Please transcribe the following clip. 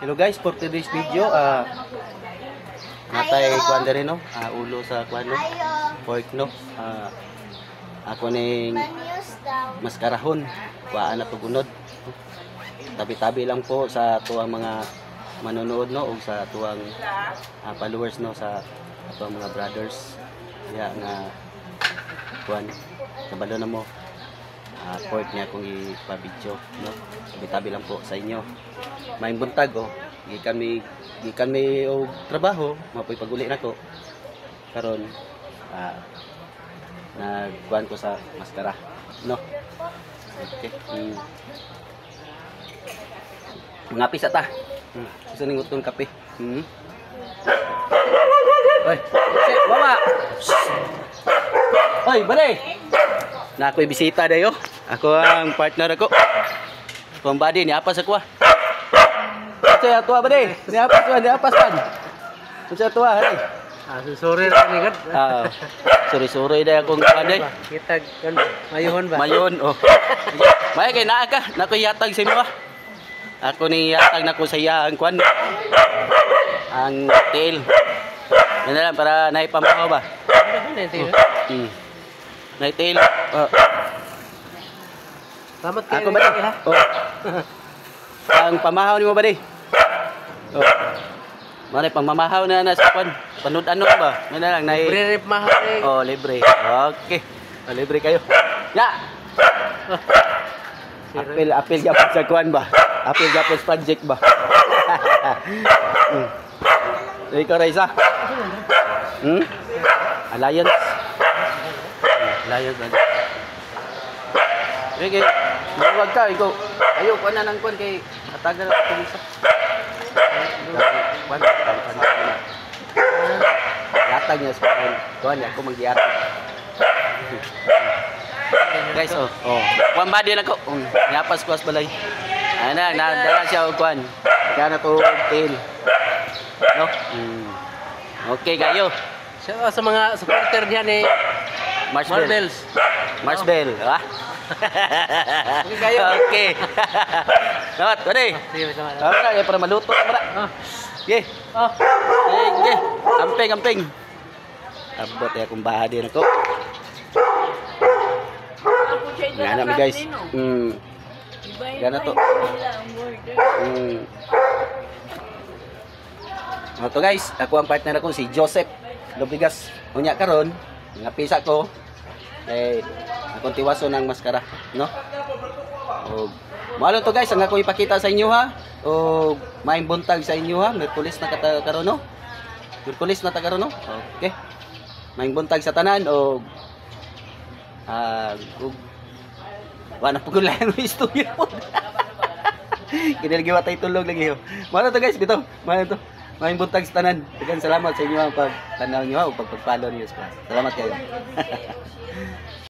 Hello guys, for today's video, natay kuan diri no, ulo sa kuan no, pork no. Ako ning maskarahon, kuan na tugunod. Tabi-tabi lang po sa tuwang mga manonood no, o sa tuwang followers no, sa tuwang mga brothers. Kaya nga kuan, kabalo na mo. Pork niya kung ipabidyo no, tabi-tabi lang po sa inyo. Maing buntag oh, gikan mi og trabaho, mapoy pag-uli nako karon nagkuan ko sa maskara no. Okay, mga pisa ta, gusto ning utong kape. Oy, baba. Oy, bale. Na ako'y bisita dayo. Ako ang partner ako. Kung badi ni apas ako. Saya tua bade. Ni apas pan. Saya tua hari. Sore ra ni gad. Sore-sore day akong kanday. Kita kan mayuhon ba? Mayon oh. May kay naa ka, nako yatag sa imo. Ako ni yatag nako sa iya ang kwan. Ang tail. Yan na lang para naipamahaw ba? Naitail. Salamat kayo. Ako ba di? Oh. Ang pamahaw ni mo ba di? Oh. Mare pang mamahaw na sa kwan. Panud ano ba? May na lang nai. Libre mahaw eh. Oh, libre. Okay. Oh, libre kayo. Ya. Apil gyapon sa kwan ba? Apil gyapon sa project ba? Ikaw Raisa. Alliance. Alliance ba? Okay. Huwag ka, ikaw. Ayaw ko na ng kwan kay atagal ako ito isa. Kwan, yatag niya sa kwan. Kwan niya, ako mag-yatag. Guys, oh. Kwan ba din ako? Nyapas ko as balay. Ayun na, nadala siya o kwan. Kaya na to tail. No? Okay, kayo. Sa mga supporter diyan eh. Marbles. Marsbell, ha? Okay kayo. Okay. Dapat, pwede. Okay, para maluto na para. Okay. Okay. Amping. Abot ya kung baha din ako. Yan na guys. Yan na to. Ito guys, ako ang partner ako si Joseph Lobigas. Unya karon, nga pisa ko kay akong tiwaso ng maskara, no? O malo to guys, ang ako ipakita sa inyo ha. O maing buntag sa inyo ha. Merkulis na karon no. Merkulis na ta karon no. Okay. Maing buntag sa tanan o wala na pugol lang ng istorya po. Kinilgiwa tayo tulog lagi ho. Malo to guys, bitaw. Malo to. Maing buntag sa tanan. Daghang salamat sa inyo ang pagtanaw niyo o pagpag-follow niyo sa class. Salamat kayo.